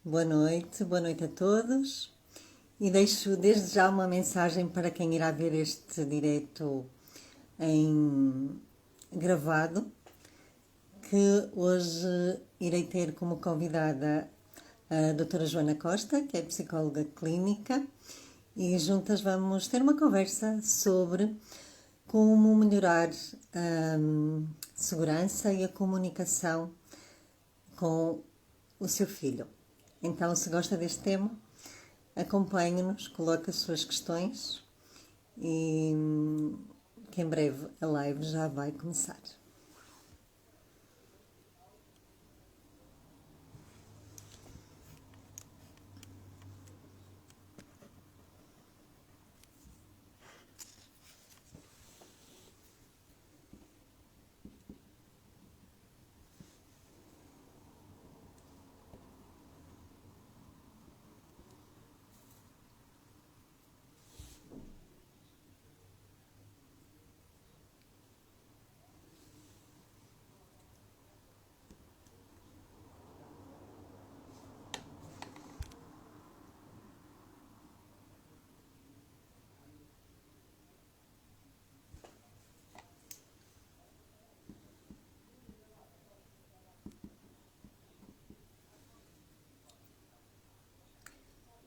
Boa noite a todos. E deixo desde já uma mensagem para quem irá ver este direto em gravado, que hoje irei ter como convidada a doutora Joana Costa, que é psicóloga clínica, e juntas vamos ter uma conversa sobre como melhorar a segurança e a comunicação com o seu filho. Então, se gosta deste tema, acompanhe-nos, coloque as suas questões e que em breve a live já vai começar.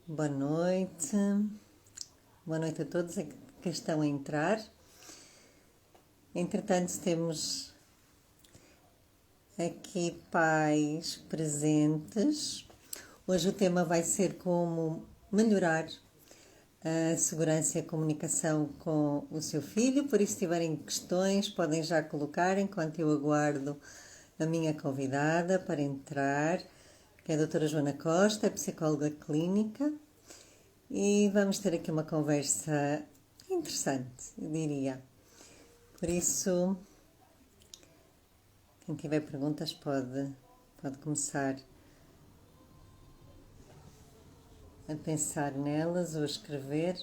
Boa noite. Boa noite a todos que estão a entrar. Entretanto, temos aqui pais presentes. Hoje o tema vai ser como melhorar a segurança e a comunicação com o seu filho. Por isso, se tiverem questões, podem já colocar enquanto eu aguardo a minha convidada para entrar, que é a doutora Joana Costa, é psicóloga clínica. E vamos ter aqui uma conversa interessante, eu diria. Por isso, quem tiver perguntas pode começar a pensar nelas ou a escrever.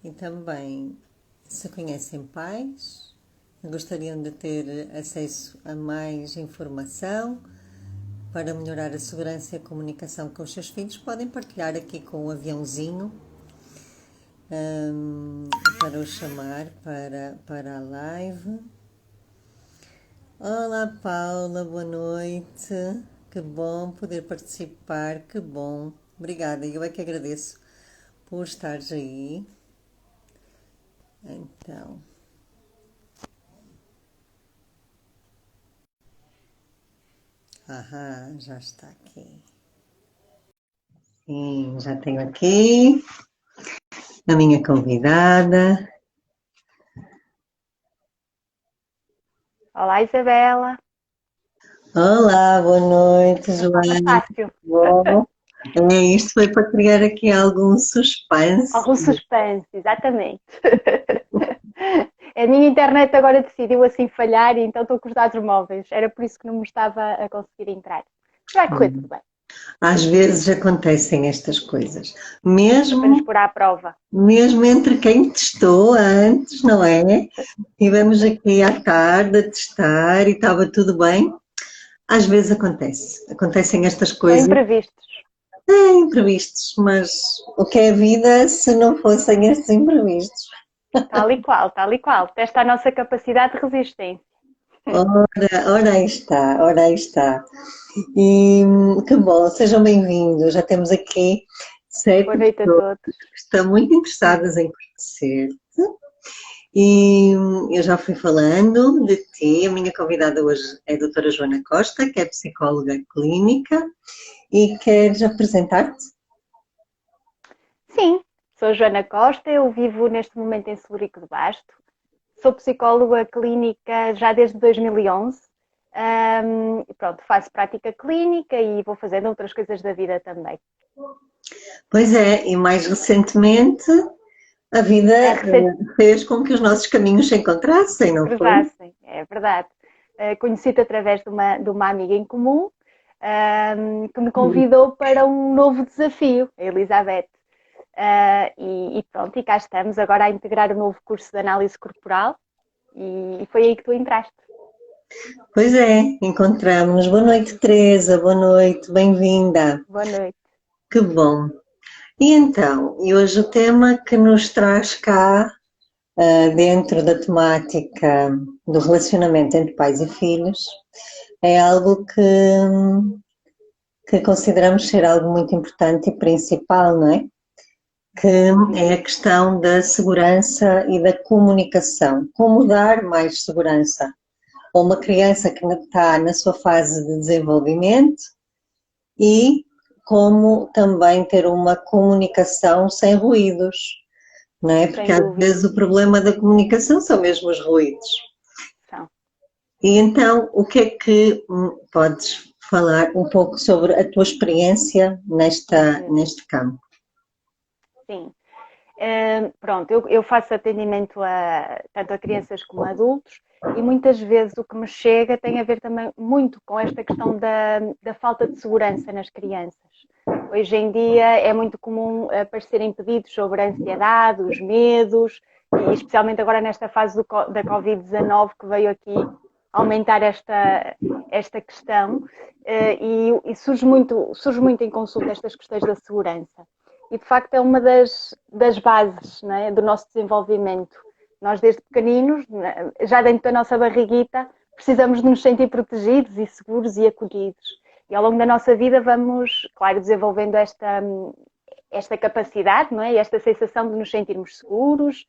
E também, se conhecem pais, gostariam de ter acesso a mais informação para melhorar a segurança e a comunicação com os seus filhos, podem partilhar aqui com o aviãozinho para o chamar para a live. Olá Paula, boa noite. Que bom poder participar, que bom. Obrigada, eu é que agradeço por estares aí. Então, já está aqui. Sim, já tenho aqui a minha convidada. Olá, Isabela. Olá, boa noite, Estava Joana. fácil. Bom, isto foi para criar aqui algum suspense. Algum suspense, exatamente. A minha internet agora decidiu assim falhar e então estou com os dados móveis. Era por isso que não me estava a conseguir entrar. Vai correr tudo bem. Às vezes acontecem estas coisas, É para nos mesmo, pôr à prova. mesmo entre quem testou antes, não é? Tivemos aqui à tarde a testar e estava tudo bem. Às vezes acontecem estas São coisas, imprevistos. imprevistos, mas o que é a vida se não fossem estes imprevistos? Tal e qual, tal e qual. Testa a nossa capacidade de resistência. Ora aí está. E que bom, sejam bem-vindos. Já temos aqui Boa 7 noite a pessoas todos. que estão muito interessadas em conhecer. E eu já fui falando de ti. A minha convidada hoje é a doutora Joana Costa, que é psicóloga clínica. E queres apresentar-te? Sim, sou Joana Costa, eu vivo neste momento em Celurico de Basto. Sou psicóloga clínica já desde 2011. Pronto, faço prática clínica e vou fazendo outras coisas da vida também. Pois é, e mais recentemente a vida A receita fez com que os nossos caminhos se encontrassem, não foi? cruzassem, é verdade. Conheci-te através de uma amiga em comum, que me convidou para um novo desafio, a Elizabeth. E pronto, e cá estamos agora a integrar o novo curso de análise corporal e foi aí que tu entraste. Pois é, encontramos. Boa noite, Teresa, boa noite, bem-vinda. Boa noite. Que bom. E então, e hoje o tema que nos traz cá, dentro da temática do relacionamento entre pais e filhos, é algo que consideramos ser algo muito importante e principal, não é? Que é a questão da segurança e da comunicação. Como dar mais segurança a uma criança que está na sua fase de desenvolvimento e como também ter uma comunicação sem ruídos, não é? Porque Sem às dúvida. vezes o problema da comunicação são mesmo os ruídos. São. E então, o que é que podes falar um pouco sobre a tua experiência neste campo? Sim. Pronto, eu faço atendimento tanto a crianças como a adultos e muitas vezes o que me chega tem a ver também muito com esta questão da falta de segurança nas crianças. Hoje em dia é muito comum aparecerem pedidos sobre a ansiedade, os medos, e especialmente agora nesta fase da Covid-19 que veio aqui aumentar esta questão, e surge muito em consulta estas questões da segurança. E de facto é uma das bases, não é, do nosso desenvolvimento. Nós desde pequeninos, já dentro da nossa barriguita, precisamos de nos sentir protegidos e seguros e acolhidos. E ao longo da nossa vida vamos, claro, desenvolvendo esta capacidade, não é? E esta sensação de nos sentirmos seguros,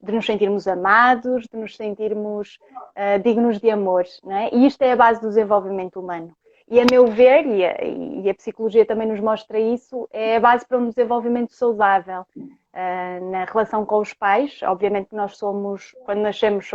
de nos sentirmos amados, de nos sentirmos dignos de amor, não é? E isto é a base do desenvolvimento humano. E a meu ver, e a psicologia também nos mostra isso, é a base para um desenvolvimento saudável na relação com os pais. Obviamente que nós somos, quando nascemos,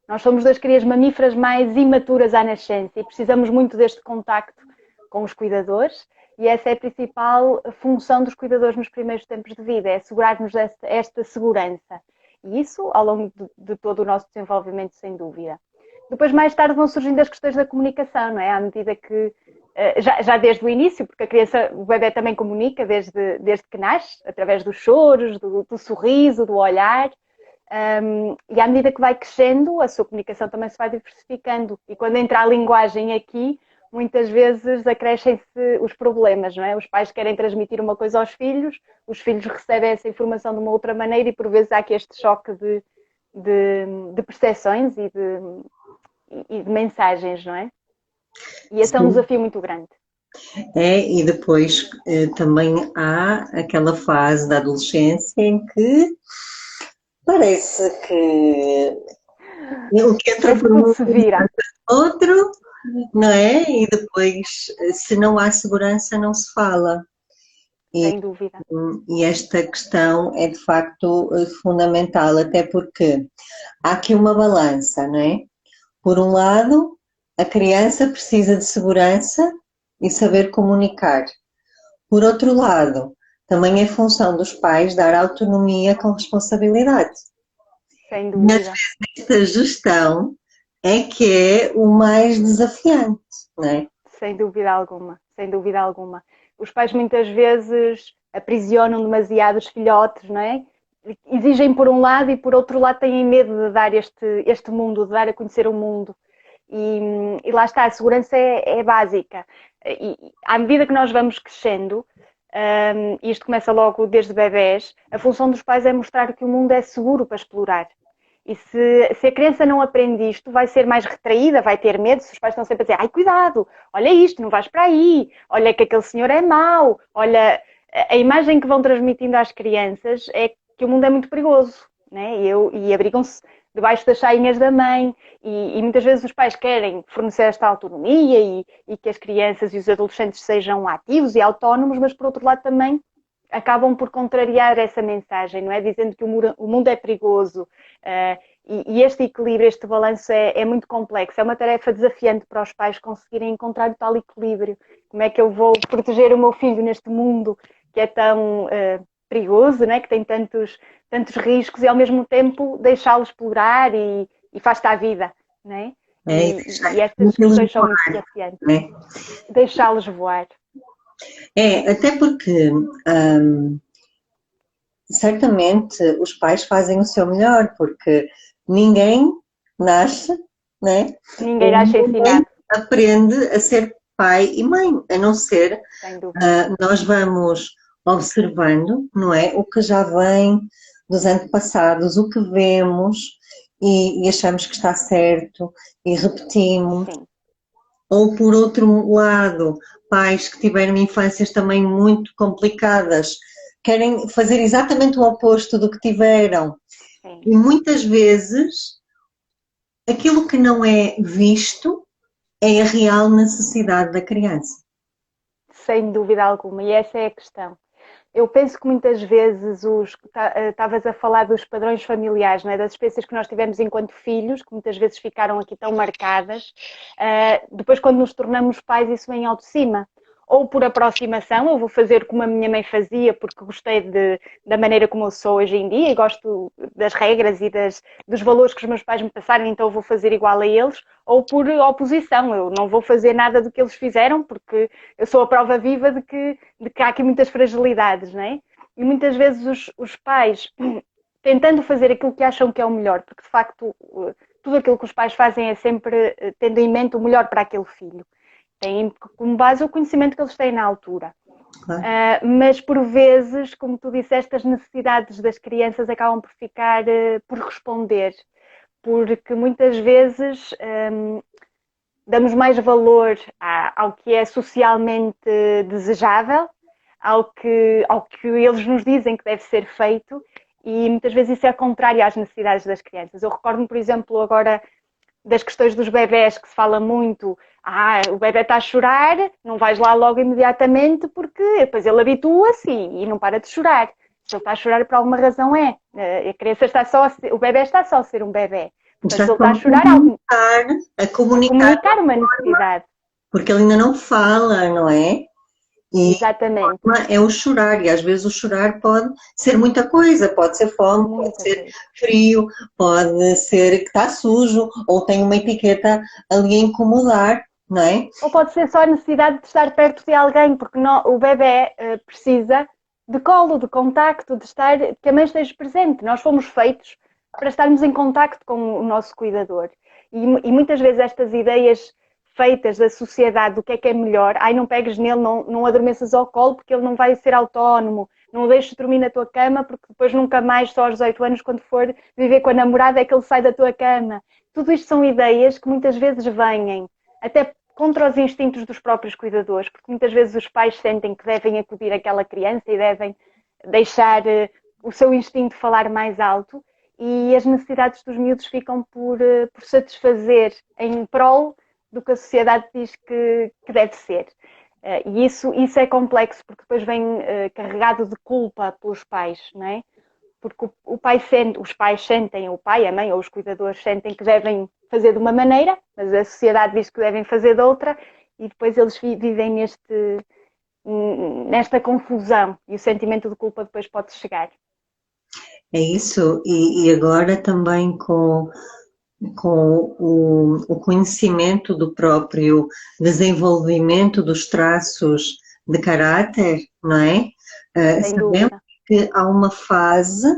nós somos das crias mamíferas mais imaturas à nascença e precisamos muito deste contacto com os cuidadores. E essa é a principal função dos cuidadores nos primeiros tempos de vida, é assegurar-nos esta segurança. E isso ao longo de todo o nosso desenvolvimento, sem dúvida. Depois, mais tarde, vão surgindo as questões da comunicação, não é? À medida que, já desde o início, porque a criança, o bebê também comunica desde que nasce, através dos choros, do sorriso, do olhar, e à medida que vai crescendo, a sua comunicação também se vai diversificando. E quando entra a linguagem aqui, muitas vezes acrescem-se os problemas, não é? Os pais querem transmitir uma coisa aos filhos, os filhos recebem essa informação de uma outra maneira e por vezes há aqui este choque de percepções e de mensagens, não é? E esse é um desafio muito grande. E depois também há aquela fase da adolescência em que parece que o que entra Parece por que tudo um se vira. outro, não é? E depois, se não há segurança, não se fala. Sem dúvida. E esta questão é de facto fundamental, até porque há aqui uma balança, não é? Por um lado, a criança precisa de segurança e saber comunicar. Por outro lado, também é função dos pais dar autonomia com responsabilidade. Sem E às dúvida. vezes esta gestão é que é o mais desafiante, não é? Sem dúvida alguma. Sem dúvida alguma. Os pais muitas vezes aprisionam demasiado os filhotes, não é? Exigem por um lado e por outro lado têm medo de dar este mundo, de dar a conhecer o mundo. E lá está, a segurança é básica. E à medida que nós vamos crescendo, isto começa logo desde bebés, a função dos pais é mostrar que o mundo é seguro para explorar. E se a criança não aprende isto, vai ser mais retraída, vai ter medo, se os pais estão sempre a dizer, ai, cuidado, olha isto, não vais para aí, olha que aquele senhor é mau, olha, a imagem que vão transmitindo às crianças é que o mundo é muito perigoso, né? E abrigam-se debaixo das sainhas da mãe, e muitas vezes os pais querem fornecer esta autonomia e que as crianças e os adolescentes sejam ativos e autónomos, mas por outro lado também acabam por contrariar essa mensagem, não é? Dizendo que o mundo é perigoso. E este equilíbrio, este balanço é muito complexo. É uma tarefa desafiante para os pais conseguirem encontrar o tal equilíbrio. Como é que eu vou proteger o meu filho neste mundo que é tão perigoso, né? Que tem tantos riscos, e ao mesmo tempo deixá-lo explorar e faz-te à vida, né? E estas Eles questões são muito voar, desafiantes. né? Deixá-los voar. Até porque certamente os pais fazem o seu melhor, porque ninguém nasce, né? Ninguém E nasce ensinado, ninguém aprende a ser pai e mãe, a não ser sem dúvida. nós vamos observando, não é? O que já vem dos antepassados, o que vemos e achamos que está certo e repetimos. Sim. Ou por outro lado, pais que tiveram infâncias também muito complicadas, querem fazer exatamente o oposto do que tiveram. Sim. E muitas vezes aquilo que não é visto é a real necessidade da criança. Sem dúvida alguma, e essa é a questão. Eu penso que muitas vezes estavas a falar dos padrões familiares, não é? Das experiências que nós tivemos enquanto filhos, que muitas vezes ficaram aqui tão marcadas. Depois, quando nos tornamos pais, isso vem ao de cima. Ou por aproximação, eu vou fazer como a minha mãe fazia, porque gostei da maneira como eu sou hoje em dia e gosto das regras e dos valores que os meus pais me passaram, então eu vou fazer igual a eles. Ou por oposição, eu não vou fazer nada do que eles fizeram, porque eu sou a prova viva de que há aqui muitas fragilidades, não é? E muitas vezes os pais, tentando fazer aquilo que acham que é o melhor, porque de facto tudo aquilo que os pais fazem é sempre tendo em mente o melhor para aquele filho. Têm como base o conhecimento que eles têm na altura. Claro. Mas por vezes, como tu disseste, as necessidades das crianças acabam por ficar por responder, porque muitas vezes damos mais valor ao que é socialmente desejável, ao que eles nos dizem que deve ser feito, e muitas vezes isso é contrário às necessidades das crianças. Eu recordo-me, por exemplo, agora das questões dos bebés, que se fala muito, o bebé está a chorar, não vais lá logo imediatamente, porque depois ele habitua-se e não para de chorar. Se ele está a chorar por alguma razão a criança está o bebé está só a ser um bebé. Portanto, se ele está a chorar, a comunicar uma necessidade. porque ele ainda não fala, não é? E Exatamente. é o chorar, e às vezes o chorar pode ser muita coisa, pode ser fome, pode ser frio, pode ser que está sujo, ou tem uma etiqueta ali a incomodar, não é? Ou pode ser só a necessidade de estar perto de alguém, porque o bebé precisa de colo, de contacto, que a mãe esteja presente. Nós fomos feitos para estarmos em contacto com o nosso cuidador. E muitas vezes estas ideias feitas da sociedade do que é melhor, não pegues nele, não adormeças ao colo porque ele não vai ser autónomo, não o deixes dormir na tua cama porque depois nunca mais, só aos 18 anos, quando for viver com a namorada, é que ele sai da tua cama. Tudo isto são ideias que muitas vezes vêm até contra os instintos dos próprios cuidadores, porque muitas vezes os pais sentem que devem acudir àquela criança e devem deixar o seu instinto falar mais alto, e as necessidades dos miúdos ficam por satisfazer em prol do que a sociedade diz que deve ser. E isso é complexo, porque depois vem carregado de culpa pelos pais, não é? Porque os pais sentem, o pai, a mãe ou os cuidadores sentem que devem fazer de uma maneira, mas a sociedade diz que devem fazer de outra, e depois eles vivem nesta confusão, e o sentimento de culpa depois pode chegar. É isso, e agora também com o conhecimento do próprio desenvolvimento dos traços de caráter, não é? Sabemos que há uma fase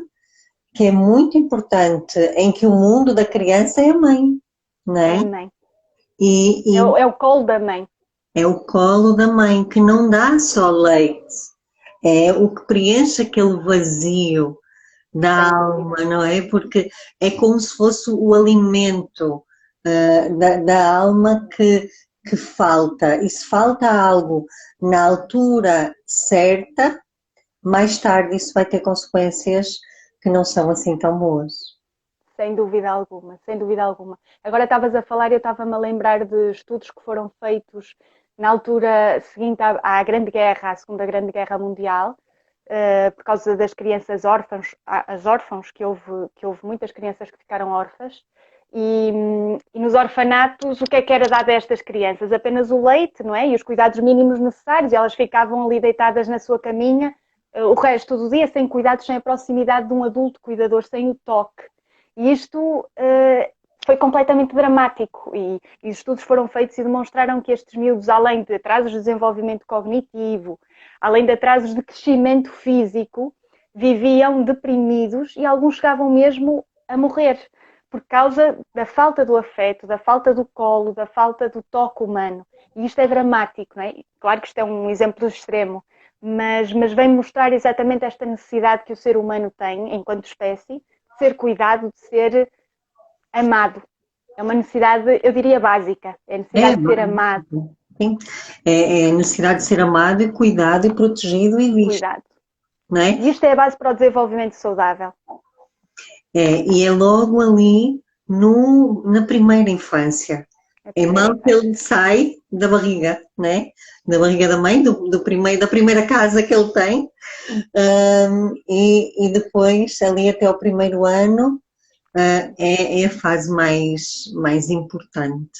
que é muito importante em que o mundo da criança é a mãe, não é? É a mãe. E é o colo da mãe. É o colo da mãe, que não dá só leite, é o que preenche aquele vazio da alma, não é? Porque é como se fosse o alimento da alma que falta. E se falta algo na altura certa, mais tarde isso vai ter consequências que não são assim tão boas. Sem dúvida alguma, sem dúvida alguma. Agora estavas a falar e eu estava-me a lembrar de estudos que foram feitos na altura seguinte à Grande Guerra, à Segunda Grande Guerra Mundial, por causa das crianças órfãs, as órfãos, que houve muitas crianças que ficaram órfãs. E nos orfanatos, o que era dado a estas crianças? Apenas o leite, não é? E os cuidados mínimos necessários. E elas ficavam ali deitadas na sua caminha, o resto do dia, sem cuidados, sem a proximidade de um adulto cuidador, sem o toque. E isto foi completamente dramático. E estudos foram feitos e demonstraram que estes miúdos, além de atrasos de desenvolvimento cognitivo, além de atrasos de crescimento físico, viviam deprimidos e alguns chegavam mesmo a morrer por causa da falta do afeto, da falta do colo, da falta do toque humano. E isto é dramático, não é? Claro que isto é um exemplo extremo, mas vem mostrar exatamente esta necessidade que o ser humano tem, enquanto espécie, de ser cuidado, de ser amado. É uma necessidade, eu diria, básica. É a necessidade de ser amado. Sim. É a necessidade de ser amado e cuidado e protegido e visto. Cuidado. Não é? E isto é a base para o desenvolvimento saudável. E é logo ali na primeira infância. É mal que ele sai da barriga, né? Da barriga da mãe, da primeira casa que ele tem, e depois, ali até o primeiro ano, é a fase mais importante.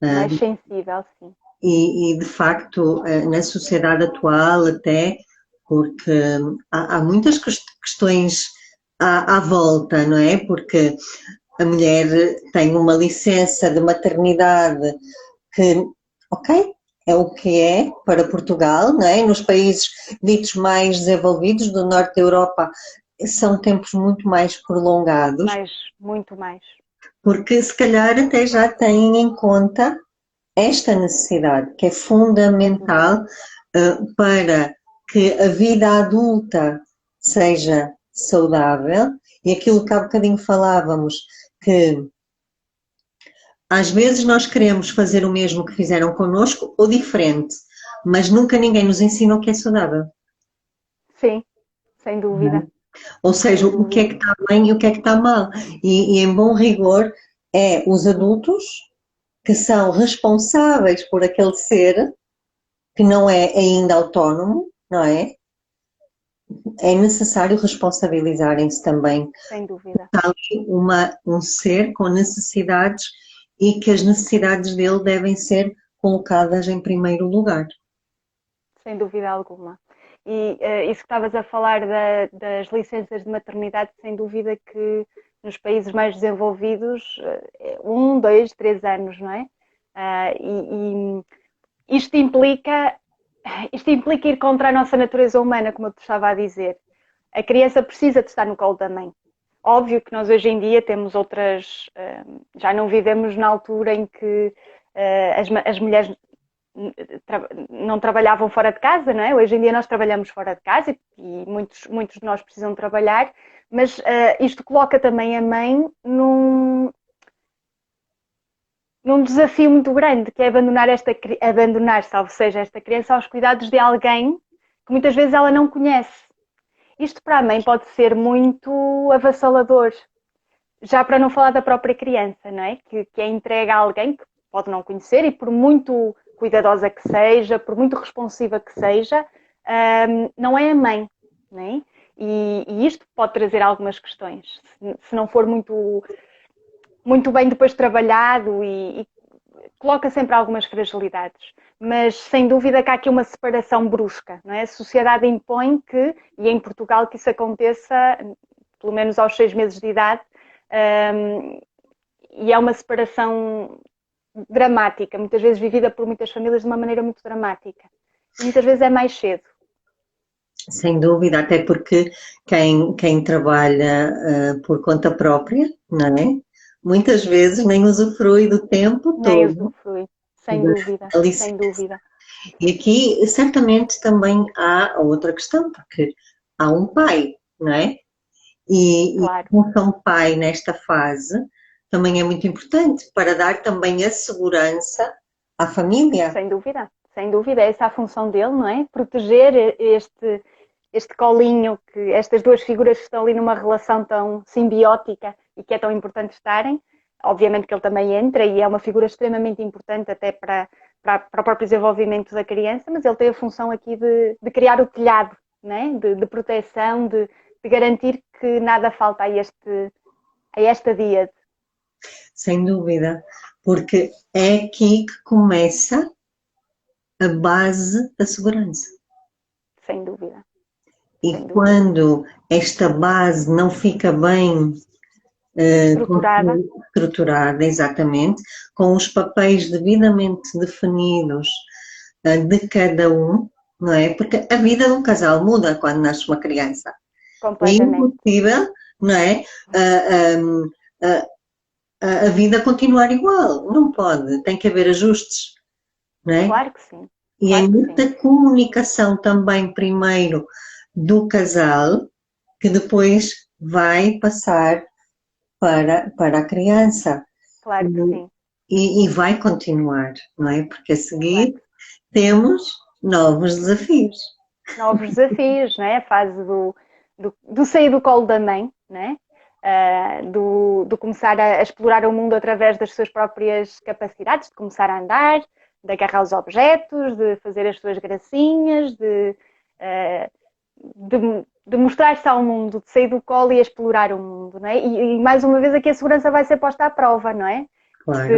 Mais sensível, sim. E de facto, na sociedade atual até, porque há muitas questões à volta, não é? Porque a mulher tem uma licença de maternidade que, ok, é o que é para Portugal, não é? Nos países ditos mais desenvolvidos do norte da Europa são tempos muito mais prolongados. Muito mais. Porque se calhar até já têm em conta esta necessidade, que é fundamental para que a vida adulta seja saudável, e aquilo que há bocadinho falávamos, que às vezes nós queremos fazer o mesmo que fizeram connosco ou diferente, mas nunca ninguém nos ensina o que é saudável. Sim, sem dúvida. Ou seja, o que é que está bem e o que é que está mal. E em bom rigor, é os adultos que são responsáveis por aquele ser que não é ainda autónomo, não é? É necessário responsabilizarem-se também. Sem dúvida. Está ali um ser com necessidades e que as necessidades dele devem ser colocadas em primeiro lugar. Sem dúvida alguma. E isso que estavas a falar das licenças de maternidade, sem dúvida que nos países mais desenvolvidos, 1, 2, 3 anos, não é? E isto implica ir contra a nossa natureza humana, como eu te estava a dizer. A criança precisa de estar no colo da mãe. Óbvio que nós hoje em dia temos outras... já não vivemos na altura em que as mulheres não trabalhavam fora de casa, não é? Hoje em dia nós trabalhamos fora de casa e muitos de nós precisam trabalhar, mas isto coloca também a mãe num desafio muito grande, que é abandonar, salvo seja, esta criança aos cuidados de alguém que muitas vezes ela não conhece. Isto para a mãe pode ser muito avassalador, já para não falar da própria criança, não é? Que é entregue a alguém que pode não conhecer e por muito cuidadosa que seja, por muito responsiva que seja, não é a mãe, não é? E isto pode trazer algumas questões, se não for muito bem depois trabalhado e coloca sempre algumas fragilidades. Mas sem dúvida que há aqui uma separação brusca, não é? A sociedade impõe que, e em Portugal que isso aconteça, pelo menos aos 6 meses de idade, e é uma separação dramática, muitas vezes vivida por muitas famílias de uma maneira muito dramática. E muitas vezes é mais cedo. Sem dúvida, até porque quem trabalha por conta própria, não é? Muitas vezes nem usufrui do tempo todo. Nem usufrui, sem dúvida, sem dúvida. E aqui, certamente, também há outra questão, porque há um pai, não é? Claro. E a função pai nesta fase também é muito importante para dar também a segurança à família. Sem dúvida, essa é a função dele, não é? Proteger este colinho, estas duas figuras que estão ali numa relação tão simbiótica e que é tão importante estarem. Obviamente que ele também entra e é uma figura extremamente importante até para o próprio desenvolvimento da criança, mas ele tem a função aqui de criar o telhado, né? De proteção, de garantir que nada falta a esta díade. Sem dúvida, porque é aqui que começa a base da segurança. Sem dúvida. E Sem dúvida. quando esta base não fica bem estruturada, exatamente, com os papéis devidamente definidos de cada um, não é? Porque a vida de um casal muda quando nasce uma criança. É impossível, não é? A vida continuar igual, não pode, tem que haver ajustes, não é? Claro que sim. E é muita comunicação também, primeiro, do casal, que depois vai passar para a criança. Claro que sim. E vai continuar, não é? Porque a seguir temos novos desafios. Novos desafios, não é? A fase do sair do colo da mãe, não é? Do começar a explorar o mundo através das suas próprias capacidades, de começar a andar, de agarrar os objetos, de fazer as suas gracinhas, de mostrar-se ao mundo, de sair do colo e explorar o mundo, não é? E mais uma vez aqui a segurança vai ser posta à prova, não é? Claro.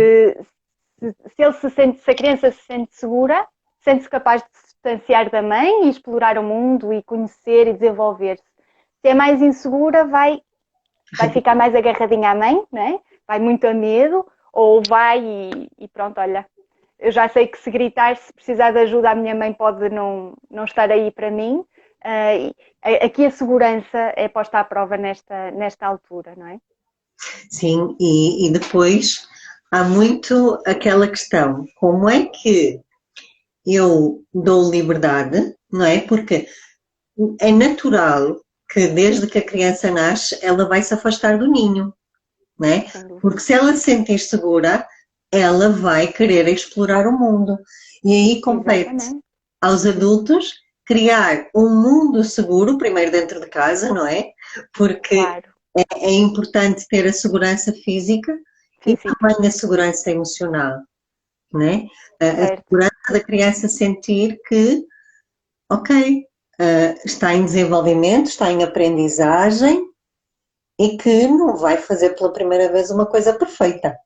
Se a criança se sente segura, sente-se capaz de se distanciar da mãe e explorar o mundo e conhecer e desenvolver-se. Se é mais insegura, vai ficar mais agarradinha à mãe, não é? Vai muito a medo, ou vai e pronto, olha, eu já sei que se gritar, se precisar de ajuda, a minha mãe pode não estar aí para mim. Aqui a segurança é posta à prova nesta altura, não é? Sim, e depois há muito aquela questão, como é que eu dou liberdade, não é? Porque é natural que desde que a criança nasce, ela vai se afastar do ninho, não é? Porque se ela se sente insegura, ela vai querer explorar o mundo. E aí compete aos adultos criar um mundo seguro, primeiro dentro de casa, não é? Porque é importante ter a segurança física e também a segurança emocional, não é? A segurança da criança sentir que, ok, está em desenvolvimento, está em aprendizagem e que não vai fazer pela primeira vez uma coisa perfeita.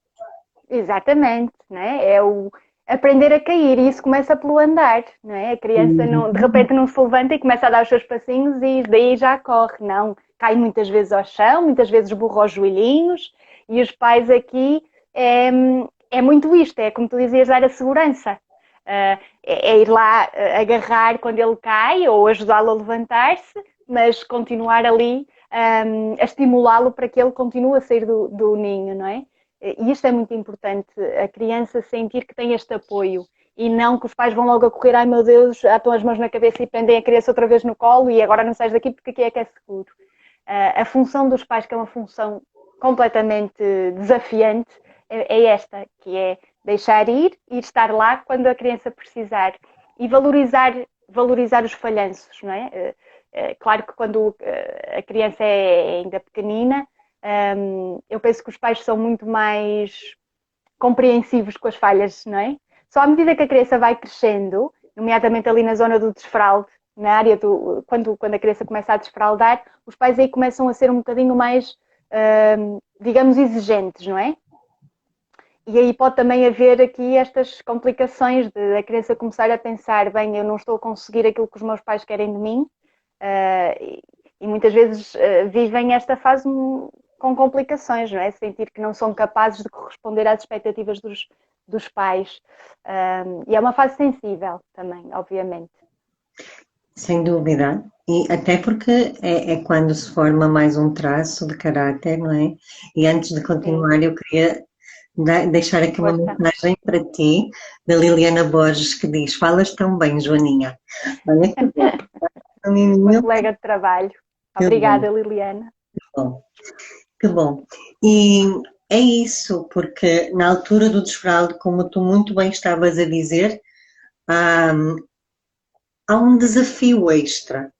Exatamente, não é? É o aprender a cair e isso começa pelo andar, não é? A criança de repente não se levanta e começa a dar os seus passinhos e daí já corre, não. Cai muitas vezes ao chão, muitas vezes burra os joelhinhos e os pais aqui é muito isto, é como tu dizias, dar a segurança. É ir lá agarrar quando ele cai ou ajudá-lo a levantar-se, mas continuar ali a estimulá-lo para que ele continue a sair do ninho, não é? E isto é muito importante, a criança sentir que tem este apoio e não que os pais vão logo a correr, ai meu Deus, atam as mãos na cabeça e prendem a criança outra vez no colo e agora não sais daqui porque aqui é que é seguro. A função dos pais, que é uma função completamente desafiante, é esta, que é deixar ir e estar lá quando a criança precisar e valorizar os falhanços, não é? Claro que quando a criança é ainda pequenina, eu penso que os pais são muito mais compreensivos com as falhas, não é? Só à medida que a criança vai crescendo, nomeadamente ali na zona do desfralde, na área quando a criança começa a desfraldar, os pais aí começam a ser um bocadinho mais, digamos, exigentes, não é? E aí pode também haver aqui estas complicações de a criança começar a pensar, bem, eu não estou a conseguir aquilo que os meus pais querem de mim, e muitas vezes vivem esta fase com complicações, não é? Sentir que não são capazes de corresponder às expectativas dos pais. E é uma fase sensível também, obviamente. Sem dúvida. E até porque é quando se forma mais um traço de caráter, não é? E antes de continuar, eu queria deixar aqui uma mensagem para ti, da Liliana Borges, que diz: falas tão bem, Joaninha. Olha que bom. Uma colega de trabalho. Obrigada, Liliana. Que bom. Que bom. E é isso, porque na altura do desfralde, como tu muito bem estavas a dizer, há um desafio extra,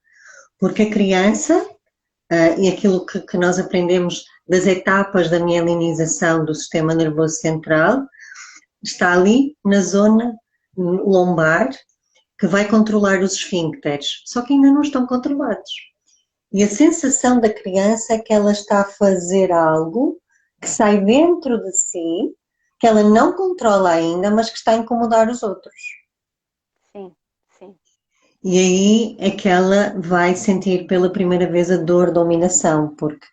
porque a criança, e aquilo que nós aprendemos das etapas da mielinização do sistema nervoso central, está ali na zona lombar que vai controlar os esfíncteres, só que ainda não estão controlados. E a sensação da criança é que ela está a fazer algo que sai dentro de si, que ela não controla ainda, mas que está a incomodar os outros. Sim, sim. E aí é que ela vai sentir pela primeira vez a dor da dominação, porque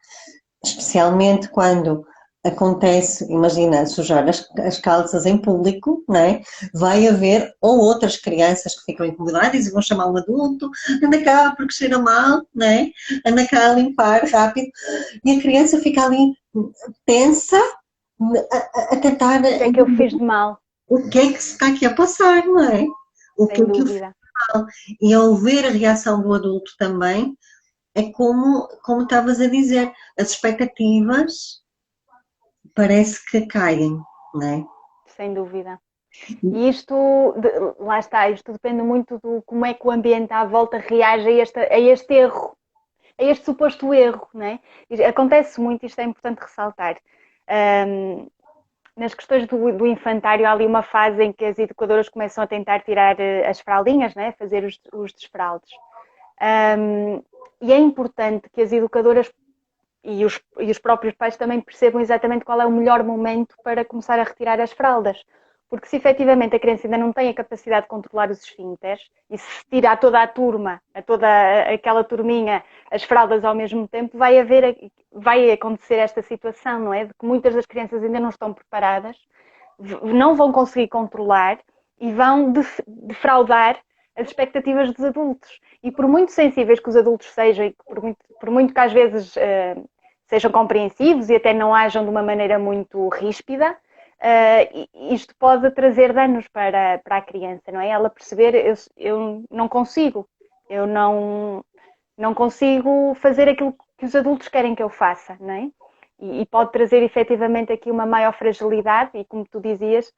especialmente quando acontece, imagina, sujar as calças em público, não é? Vai haver ou outras crianças que ficam incomodadas e vão chamar um adulto, anda cá porque cheira mal, não é? Anda cá a limpar rápido, e a criança fica ali tensa a tentar O que é que eu fiz de mal? o que é que se está aqui a passar, não é? O que Sem é que eu fiz dúvida. mal? E ao ver a reação do adulto também, é como estavas a dizer, as expectativas parece que caem, não é? Sem dúvida. E isto, lá está, isto depende muito do como é que o ambiente à volta reage a este erro, a este suposto erro, não é? Acontece muito, isto é importante ressaltar. Nas questões do infantário, há ali uma fase em que as educadoras começam a tentar tirar as fraldinhas, né? Fazer os desfraldos. E é importante que as educadoras e os próprios pais também percebam exatamente qual é o melhor momento para começar a retirar as fraldas. Porque se efetivamente a criança ainda não tem a capacidade de controlar os esfíncteres, e se tira a toda a turma, a toda aquela turminha, as fraldas ao mesmo tempo, vai acontecer esta situação, não é? De que muitas das crianças ainda não estão preparadas, não vão conseguir controlar e vão defraudar as expectativas dos adultos. E por muito sensíveis que os adultos sejam, e por muito que às vezes sejam compreensivos e até não ajam de uma maneira muito ríspida, isto pode trazer danos para a criança, não é? Ela perceber, eu não consigo, eu não consigo fazer aquilo que os adultos querem que eu faça, não é? E pode trazer efetivamente aqui uma maior fragilidade e, como tu dizias,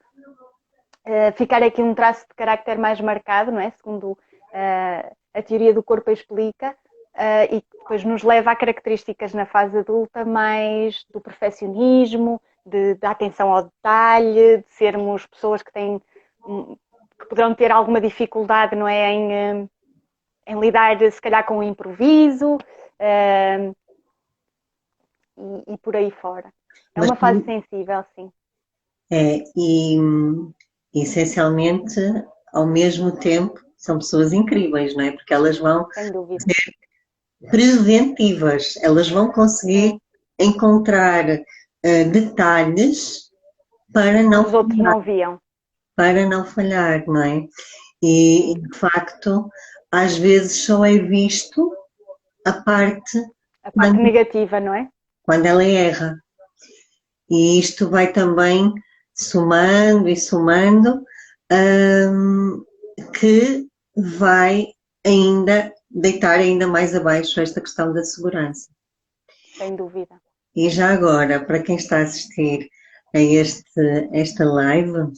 ficar aqui um traço de carácter mais marcado, não é? Segundo a teoria do corpo explica, e que depois nos leva a características na fase adulta mais do perfeccionismo, da atenção ao detalhe, de sermos pessoas que que poderão ter alguma dificuldade, não é, em lidar se calhar com o improviso, e por aí fora. É Mas uma fase sensível, sim. e essencialmente, ao mesmo tempo, são pessoas incríveis, não é? Porque elas vão Sem dúvida. ser preventivas, elas vão conseguir Sim. encontrar detalhes para Que não os outros falhar, não viam. não é? E de facto, às vezes só é visto a parte A parte quando, negativa, não é? quando ela erra. E isto vai também somando e somando, que vai ainda deitar ainda mais abaixo esta questão da segurança. Sem dúvida. E já agora, para quem está a assistir a esta live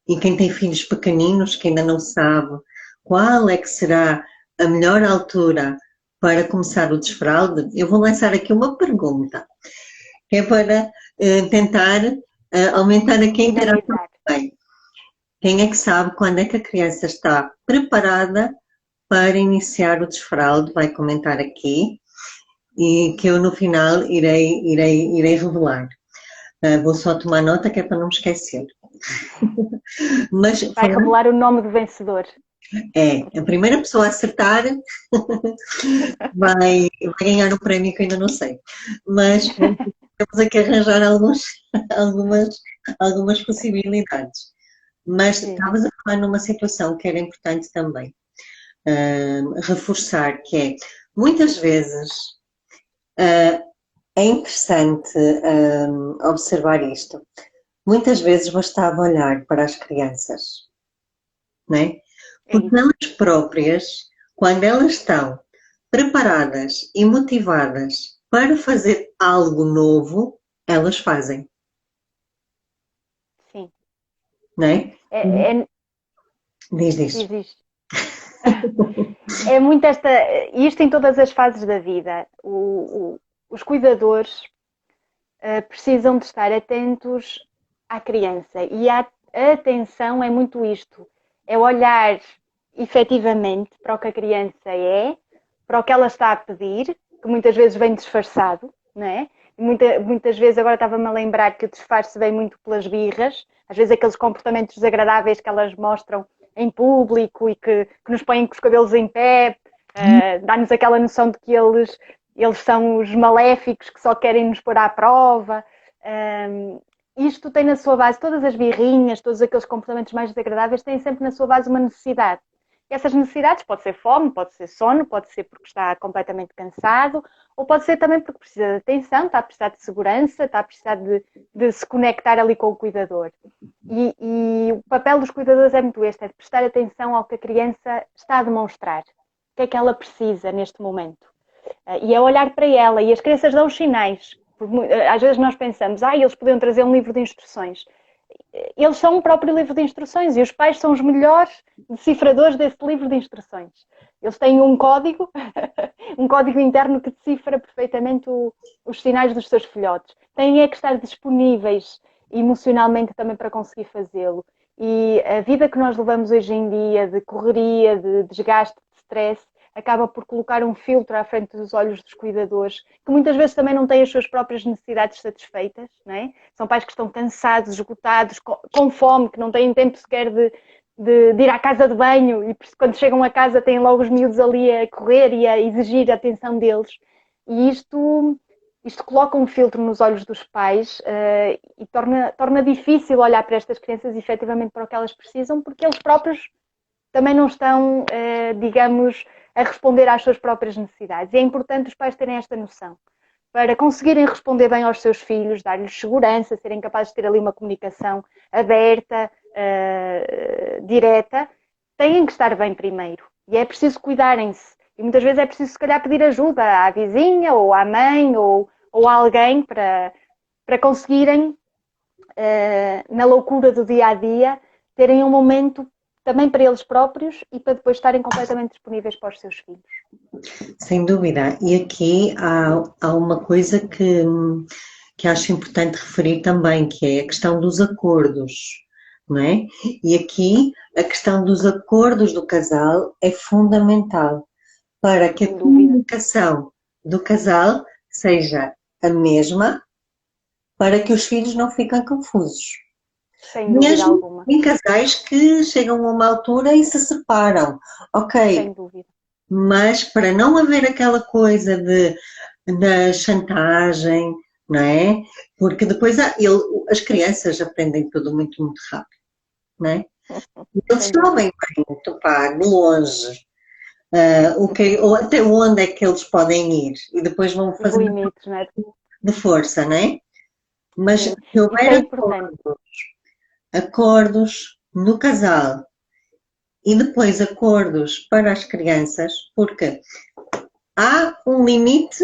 e quem tem filhos pequeninos que ainda não sabe qual é que será a melhor altura para começar o desfralde, eu vou lançar aqui uma pergunta, que é para tentar aumentar aqui a interação Dinamizar. também. Quem é que sabe quando é que a criança está preparada para iniciar o desfralde? Vai comentar aqui e que eu no final irei revelar. Vou só tomar nota que é para não me esquecer. Mas Vai falando, revelar o nome do vencedor. a primeira pessoa a acertar vai ganhar o prémio que eu ainda não sei. Mas temos aqui a arranjar algumas, algumas possibilidades. Mas Sim. estavas a falar numa situação que era importante também reforçar, que é muitas vezes é interessante observar isto. Muitas vezes bastava olhar para as crianças, não é? É Porque isso. elas próprias, quando elas estão preparadas e motivadas para fazer algo novo, elas fazem, Sim. não é? É, Diz. existe. É muito isto em todas as fases da vida. Os cuidadores precisam de estar atentos à criança. E a atenção é muito isto. É olhar efetivamente para o que a criança é, para o que ela está a pedir, que muitas vezes vem disfarçado, não é? Muitas vezes, agora estava-me a lembrar que o disfarce vem muito pelas birras, às vezes aqueles comportamentos desagradáveis que elas mostram em público e que nos põem com os cabelos em pé, dá-nos aquela noção de que eles são os maléficos que só querem nos pôr à prova. Isto tem na sua base, todas as birrinhas, todos aqueles comportamentos mais desagradáveis têm sempre na sua base uma necessidade. E essas necessidades pode ser fome, pode ser sono, pode ser porque está completamente cansado, ou pode ser também porque precisa de atenção, está a precisar de segurança, está a precisar de se conectar ali com o cuidador. E o papel dos cuidadores é muito este, é de prestar atenção ao que a criança está a demonstrar. O que é que ela precisa neste momento? E é olhar para ela. E as crianças dão os sinais. Às vezes nós pensamos, eles podiam trazer um livro de instruções. Eles são o próprio livro de instruções e os pais são os melhores decifradores desse livro de instruções. Eles têm um código, um código interno que decifra perfeitamente os sinais dos seus filhotes. Têm é que estar disponíveis emocionalmente também para conseguir fazê-lo. E a vida que nós levamos hoje em dia, de correria, de desgaste, de stress, acaba por colocar um filtro à frente dos olhos dos cuidadores, que muitas vezes também não têm as suas próprias necessidades satisfeitas, não é? São pais que estão cansados, esgotados, com fome, que não têm tempo sequer de ir à casa de banho e quando chegam a casa têm logo os miúdos ali a correr e a exigir a atenção deles. E isto coloca um filtro nos olhos dos pais e torna difícil olhar para estas crianças efetivamente para o que elas precisam, porque eles próprios também não estão, digamos, a responder às suas próprias necessidades. E é importante os pais terem esta noção. Para conseguirem responder bem aos seus filhos, dar-lhes segurança, serem capazes de ter ali uma comunicação aberta, direta, têm que estar bem primeiro. E é preciso cuidarem-se. E muitas vezes é preciso, se calhar, pedir ajuda à vizinha, ou à mãe, ou a alguém para conseguirem, na loucura do dia-a-dia, terem um momento também para eles próprios e para depois estarem completamente disponíveis para os seus filhos. Sem dúvida. E aqui há uma coisa que acho importante referir também, que é a questão dos acordos, não é? E aqui a questão dos acordos do casal é fundamental para que a comunicação do casal seja a mesma, para que os filhos não fiquem confusos. Sem dúvida Mesmo alguma. em casais que chegam a uma altura e se separam, ok, Sem dúvida. mas para não haver aquela coisa da chantagem, não é? Porque depois as crianças aprendem tudo muito, muito rápido, não é? Eles sabem bem topar de longe ou até onde é que eles podem ir e depois vão fazer os limites, não é? de força, não é? Mas Sim. se houver Isso é importante. acordos no casal e depois acordos para as crianças, porque há um limite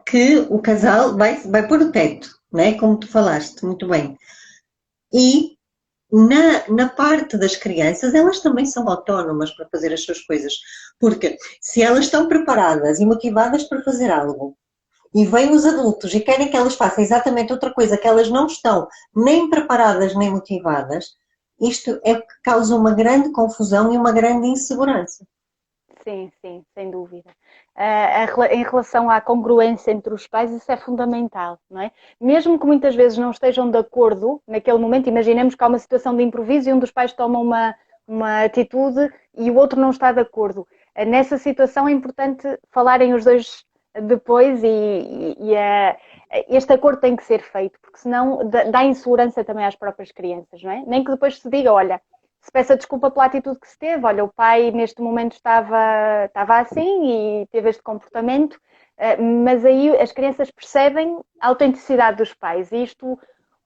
que o casal vai pôr o teto, não é? Como tu falaste muito bem. E na parte das crianças, elas também são autónomas para fazer as suas coisas. Porque se elas estão preparadas e motivadas para fazer algo, e vêm os adultos e querem que elas façam exatamente outra coisa, que elas não estão nem preparadas nem motivadas, isto é o que causa uma grande confusão e uma grande insegurança. Sim, sim, sem dúvida. Em relação à congruência entre os pais, isso é fundamental, não é? Mesmo que muitas vezes não estejam de acordo naquele momento, imaginemos que há uma situação de improviso e um dos pais toma uma atitude e o outro não está de acordo. Nessa situação é importante falarem os dois depois este acordo tem que ser feito, porque senão dá insegurança também às próprias crianças, não é? Nem que depois se diga, olha, se peça desculpa pela atitude que se teve, olha, o pai neste momento estava assim e teve este comportamento, mas aí as crianças percebem a autenticidade dos pais e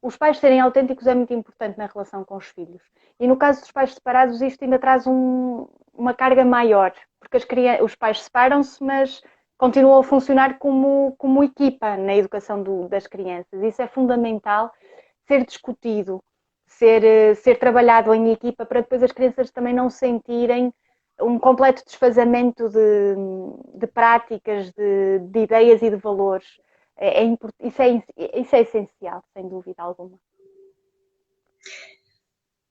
os pais serem autênticos é muito importante na relação com os filhos. E no caso dos pais separados, isto ainda traz uma carga maior, porque os pais separam-se, mas continuam a funcionar como equipa na educação das crianças. Isso é fundamental ser discutido, ser trabalhado em equipa para depois as crianças também não sentirem um completo desfazamento de práticas, de ideias e de valores. Isso é essencial, sem dúvida alguma.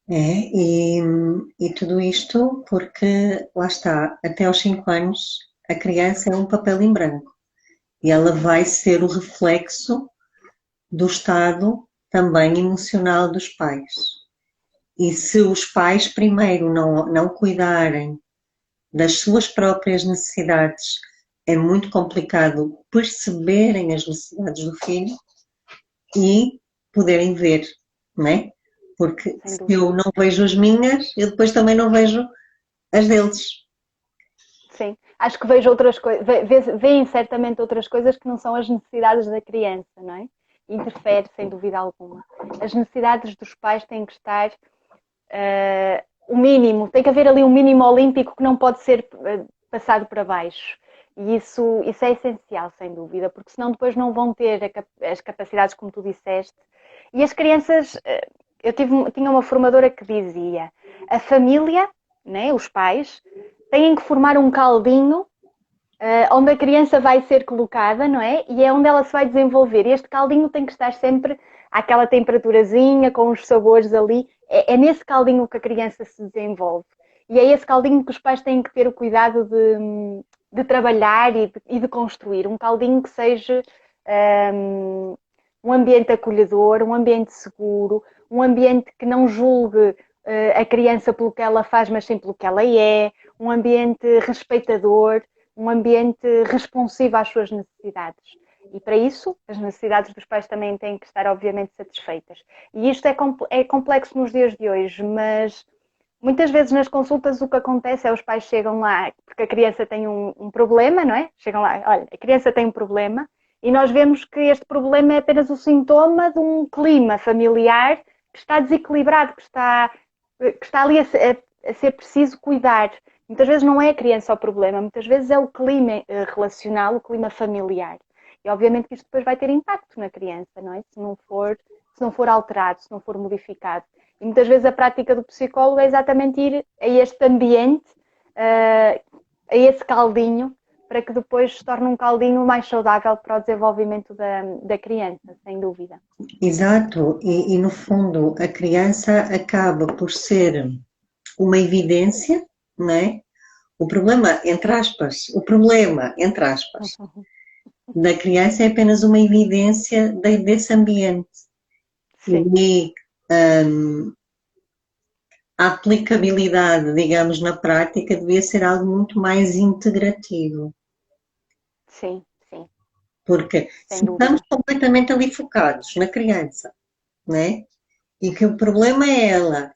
e tudo isto porque, lá está, até aos 5 anos a criança é um papel em branco e ela vai ser o reflexo do estado também emocional dos pais. E se os pais primeiro não cuidarem das suas próprias necessidades, é muito complicado perceberem as necessidades do filho e poderem ver, não é? Porque Sem se dúvida. eu não vejo as minhas, eu depois também não vejo as deles. Sim, acho que vejo outras coisas, veem certamente outras coisas que não são as necessidades da criança, não é? Interfere, sem dúvida alguma. As necessidades dos pais têm que estar o mínimo, tem que haver ali um mínimo olímpico que não pode ser passado para baixo. E isso é essencial, sem dúvida, porque senão depois não vão ter as capacidades como tu disseste. E as crianças, tinha uma formadora que dizia, a família, né, os pais, têm que formar um caldinho onde a criança vai ser colocada, não é? E é onde ela se vai desenvolver. E este caldinho tem que estar sempre àquela temperaturazinha, com os sabores ali. É nesse caldinho que a criança se desenvolve. E é esse caldinho que os pais têm que ter o cuidado de trabalhar e de construir. Um caldinho que seja um ambiente acolhedor, um ambiente seguro, um ambiente que não julgue a criança pelo que ela faz, mas sim pelo que ela é, um ambiente respeitador, um ambiente responsivo às suas necessidades. E para isso, as necessidades dos pais também têm que estar, obviamente, satisfeitas. E isto é complexo nos dias de hoje, mas muitas vezes nas consultas o que acontece é os pais chegam lá porque a criança tem um problema, não é? Chegam lá, olha, a criança tem um problema e nós vemos que este problema é apenas o sintoma de um clima familiar que está desequilibrado, que está ali a ser preciso cuidar. Muitas vezes não é a criança o problema, muitas vezes é o clima relacional, o clima familiar. E obviamente que isto depois vai ter impacto na criança, não é? Se não for alterado, se não for modificado. E muitas vezes a prática do psicólogo é exatamente ir a este ambiente, a esse caldinho, para que depois se torne um caldinho mais saudável para o desenvolvimento da criança, sem dúvida. Exato, e no fundo a criança acaba por ser uma evidência, não é? O problema, entre aspas, da criança é apenas uma evidência desse ambiente. Sim. E a aplicabilidade, digamos, na prática devia ser algo muito mais integrativo. Sim, sim. Porque Sem se estamos dúvida. completamente ali focados na criança, né? E que o problema é ela,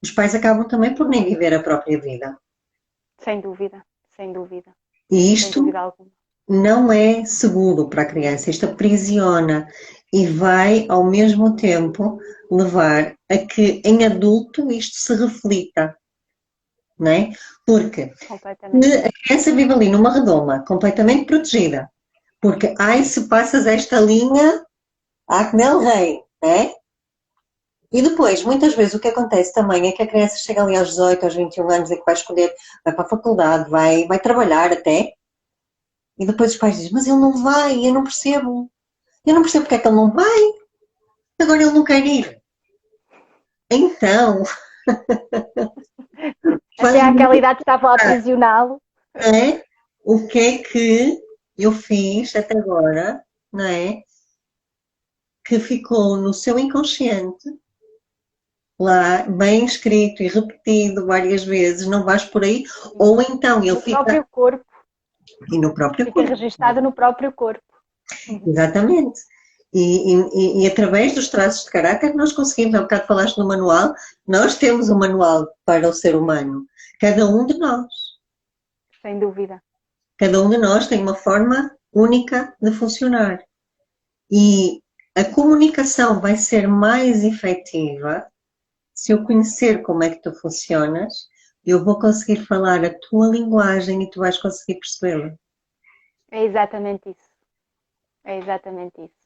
os pais acabam também por nem viver a própria vida. Sem dúvida. Sem dúvida. E Sem isto dúvida alguma. não é seguro para a criança, isto aprisiona e vai, ao mesmo tempo, levar a que em adulto isto se reflita, não é? Porque Completamente. a criança vive ali numa redoma, completamente protegida, porque, ai, se passas esta linha, há que nele rei, né? E depois, muitas vezes, o que acontece também é que a criança chega ali aos 18, aos 21 anos e que vai escolher, vai para a faculdade, vai trabalhar até, e depois os pais dizem, mas ele não vai, eu não percebo porque é que ele não vai, agora ele não quer ir. Então, Até faz-me àquela idade estava a lembrar, aprisioná-lo. não é? O que é que eu fiz até agora, não é? Que ficou no seu inconsciente, lá, bem escrito e repetido várias vezes, não vais por aí, ou então ele No fica, próprio corpo. e no próprio Fica corpo, registado no próprio corpo. exatamente. E através dos traços de caráter nós conseguimos, há bocado falaste no manual, nós temos um manual para o ser humano, cada um de nós. Sem dúvida. Cada um de nós tem uma forma única de funcionar. E a comunicação vai ser mais efetiva se eu conhecer como é que tu funcionas, eu vou conseguir falar a tua linguagem e tu vais conseguir percebê-la. É exatamente isso. É exatamente isso.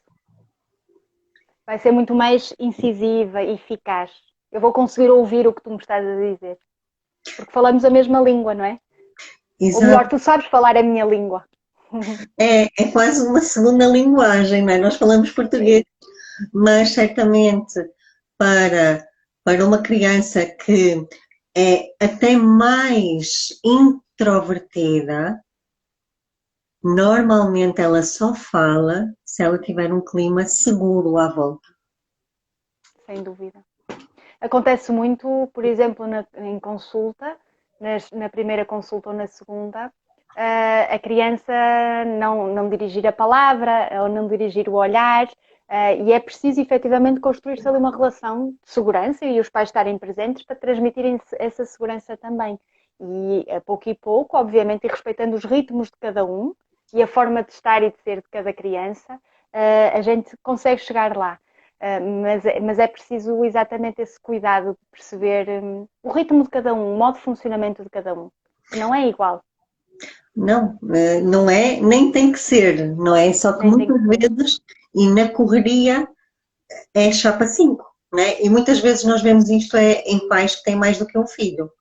Vai ser muito mais incisiva e eficaz. Eu vou conseguir ouvir o que tu me estás a dizer. Porque falamos a mesma língua, não é? Ou melhor, Exato. tu sabes falar a minha língua. É quase uma segunda linguagem, não é? Nós falamos É português, mas certamente para, para uma criança que é até mais introvertida, normalmente ela só fala se ela tiver um clima seguro à volta. Sem dúvida. Acontece muito, por exemplo, em consulta, na primeira consulta ou na segunda, a criança não dirigir a palavra ou não dirigir o olhar, e é preciso efetivamente construir-se ali uma relação de segurança e os pais estarem presentes para transmitirem essa segurança também. E a pouco, obviamente, e respeitando os ritmos de cada um e a forma de estar e de ser de cada criança, a gente consegue chegar lá. Mas é preciso exatamente esse cuidado de perceber o ritmo de cada um, o modo de funcionamento de cada um, que não é igual. Não, não é, nem tem que ser, não é? Só que Nem tem muitas que ser. vezes, e na correria, é chapa 5, não é? E muitas vezes nós vemos isto em pais que têm mais do que um filho,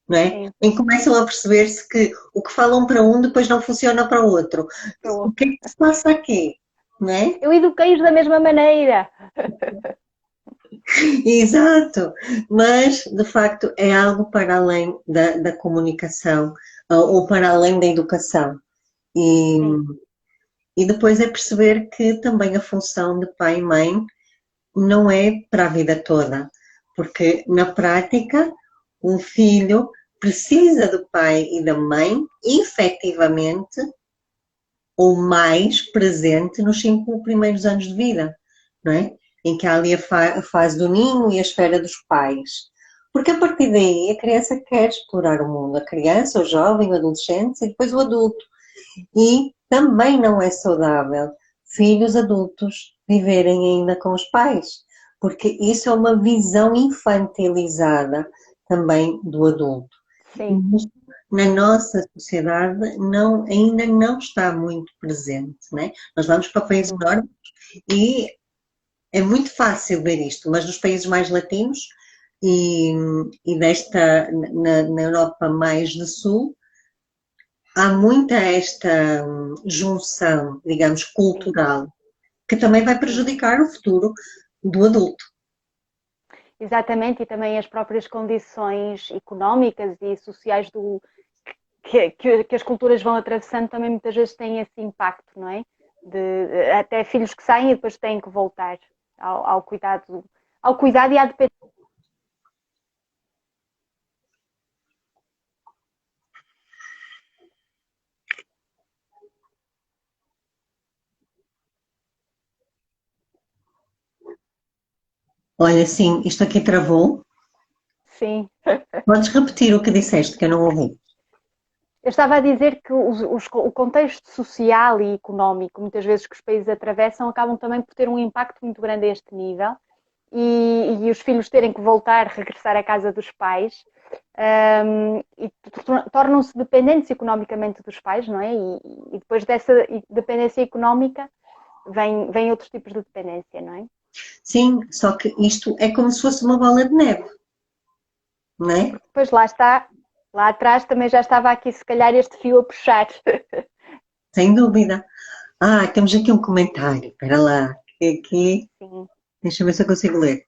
não é? Sim, E começam a perceber-se que o que falam para um depois não funciona para o outro. para o O outro. que é que se passa aqui? Não é? Eu eduquei-os da mesma maneira. Exato, mas de facto é algo para além da comunicação ou para além da educação. E, Sim, e depois é perceber que também a função de pai e mãe não é para a vida toda, porque na prática um filho precisa do pai e da mãe efetivamente ou mais presente nos 5 primeiros anos de vida, não é? Em que há ali a fase do ninho e a esfera dos pais. Porque a partir daí a criança quer explorar o mundo, a criança, o jovem, o adolescente e depois o adulto. E também não é saudável filhos adultos viverem ainda com os pais, porque isso é uma visão infantilizada também do adulto. sim, Na nossa sociedade ainda não está muito presente, né? Nós vamos para sem países dúvida. nórdicos e é muito fácil ver isto, mas nos países mais latinos e, na Europa mais do Sul, há muita esta junção, digamos, Sim, cultural, que também vai sim. prejudicar o futuro do adulto. Exatamente, e também as próprias condições económicas e sociais que as culturas vão atravessando também muitas vezes têm esse impacto, não é? Até filhos que saem e depois têm que voltar ao cuidado e à dependência. Olha, sim, isto aqui travou. Sim. Podes repetir o que disseste, que eu não ouvi. Eu estava a dizer que o contexto social e económico, muitas vezes que os países atravessam, acabam também por ter um impacto muito grande a este nível e os filhos terem que voltar, regressar à casa dos pais e tornam-se dependentes economicamente dos pais, não é? E depois dessa dependência económica vem outros tipos de dependência, não é? Sim, só que isto é como se fosse uma bola de neve, não é? Porque depois lá está, lá atrás também já estava aqui se calhar este fio a puxar. Sem dúvida. Ah, temos aqui um comentário, espera lá, que aqui, Sim, deixa eu ver se eu consigo ler.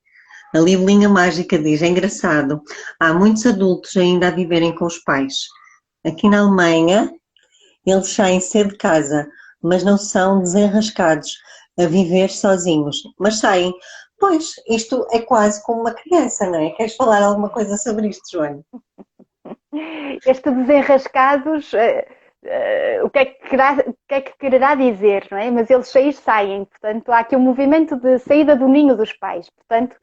A Libelinha Mágica diz, é engraçado, há muitos adultos ainda a viverem com os pais. Aqui na Alemanha, eles saem cedo de casa, mas não são desenrascados a viver sozinhos, mas saem. Pois, isto é quase como uma criança, não é? Queres falar alguma coisa sobre isto, Joana? este desenrascados, o que é que quererá dizer, não é? Mas eles saem, portanto, há aqui um movimento de saída do ninho dos pais, portanto,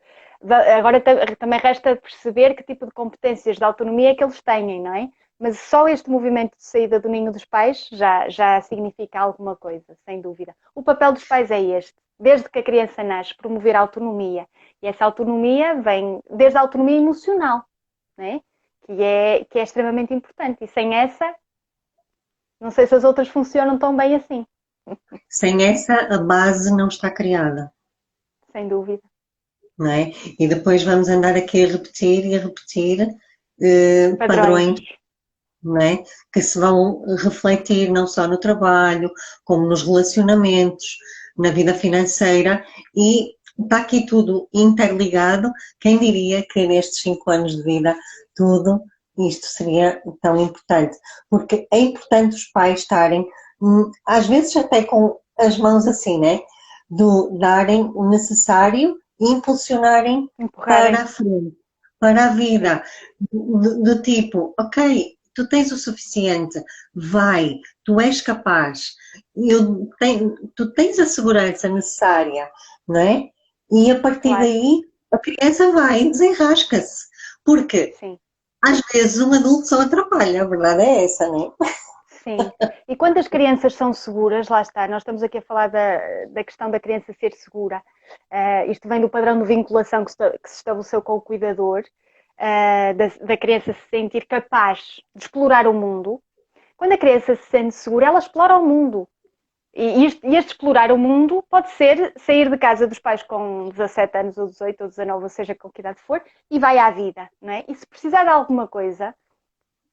agora também resta perceber que tipo de competências de autonomia é que eles têm, não é? Mas só este movimento de saída do ninho dos pais já significa alguma coisa, sem dúvida. O papel dos pais é este, desde que a criança nasce, promover a autonomia. E essa autonomia vem desde a autonomia emocional, não é? Que é extremamente importante. E sem essa, não sei se as outras funcionam tão bem assim, Sem essa, a base não está criada, sem dúvida. não é? E depois vamos andar aqui a repetir e a repetir Padrões. padrões, não é? Que se vão refletir não só no trabalho, como nos relacionamentos, na vida financeira e está aqui tudo interligado. Quem diria que nestes 5 anos de vida tudo isto seria tão importante? Porque é importante os pais estarem, às vezes até com as mãos assim, né? Do darem o necessário e impulsionarem para Empurrarem. a frente, para a Sim, vida, do tipo, ok, tu tens o suficiente, vai, tu és capaz, tu tens a segurança necessária, não é? E a partir claro, daí a criança vai e desenrasca-se. Porque sim. às vezes um adulto só atrapalha, a verdade é essa, não é? Sim. E quando as crianças são seguras, lá está, nós estamos aqui a falar da questão da criança ser segura. Isto vem do padrão de vinculação que se estabeleceu com o cuidador, da criança se sentir capaz de explorar o mundo. Quando a criança se sente segura, ela explora o mundo. E este explorar o mundo pode ser sair de casa dos pais com 17 anos, ou 18, ou 19, ou seja, com que idade for, e vai à vida, não é? E se precisar de alguma coisa,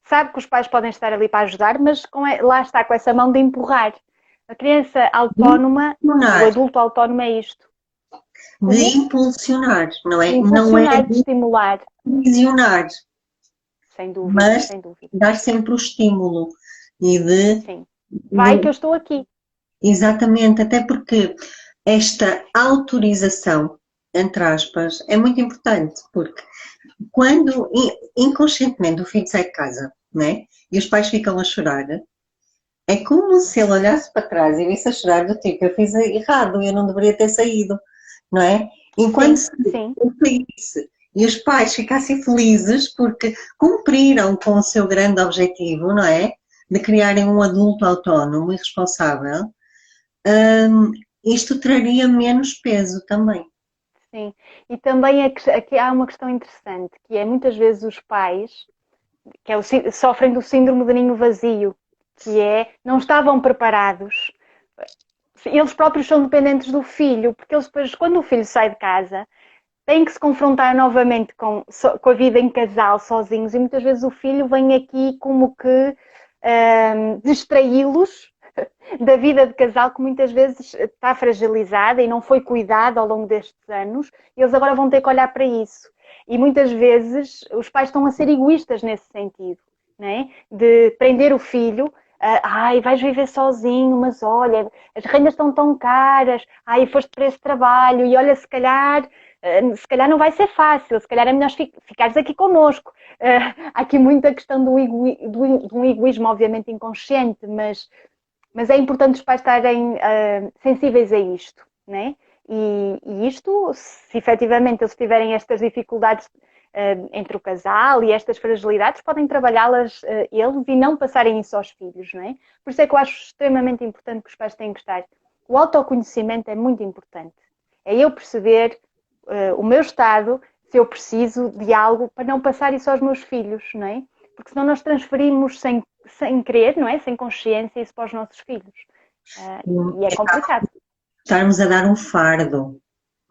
sabe que os pais podem estar ali para ajudar, mas lá está com essa mão de empurrar. A criança De autónoma e o impulsionar, adulto autónomo é isto. de Como? impulsionar, não De é? Não é impulsionar, de de estimular. visionar, Sem dúvida, mas sem dúvida. dar sempre o estímulo e Sim. Vai que eu de estou aqui. exatamente, até porque esta autorização, entre aspas, é muito importante, porque quando inconscientemente o filho sai de casa, né? E os pais ficam a chorar, é como se ele olhasse para trás e visse a chorar do tipo, eu fiz errado, eu não deveria ter saído, não é? Enquanto Sim, se sim, ele saísse e os pais ficassem felizes porque cumpriram com o seu grande objetivo, não é? De criarem um adulto autónomo e responsável, hum, isto traria menos peso também. sim. E também aqui há uma questão interessante, que é muitas vezes os pais sofrem do síndrome de ninho vazio, que é não estavam preparados. Eles próprios são dependentes do filho, porque eles depois, quando o filho sai de casa, têm que se confrontar novamente com a vida em casal, sozinhos, e muitas vezes o filho vem aqui como que distraí-los da vida de casal que muitas vezes está fragilizada e não foi cuidada ao longo destes anos, e eles agora vão ter que olhar para isso. E muitas vezes os pais estão a ser egoístas nesse sentido, né? De prender o filho. Ai, vais viver sozinho, mas olha, as rendas estão tão caras, ai, foste para esse trabalho, e olha, se calhar não vai ser fácil, se calhar é melhor ficares aqui connosco. Há aqui muita questão de um egoísmo, obviamente, inconsciente, mas é importante os pais estarem sensíveis a isto, né? E isto, se efetivamente eles tiverem estas dificuldades entre o casal e estas fragilidades, podem trabalhá-las eles e não passarem isso aos filhos, não é? Por isso é que eu acho extremamente importante que os pais tenham que estar. O autoconhecimento é muito importante. É eu perceber o meu estado, se eu preciso de algo para não passar isso aos meus filhos, não é? Porque senão nós transferimos sem querer, não é? Sem consciência, isso para os nossos filhos. E é complicado. Estarmos a dar um fardo,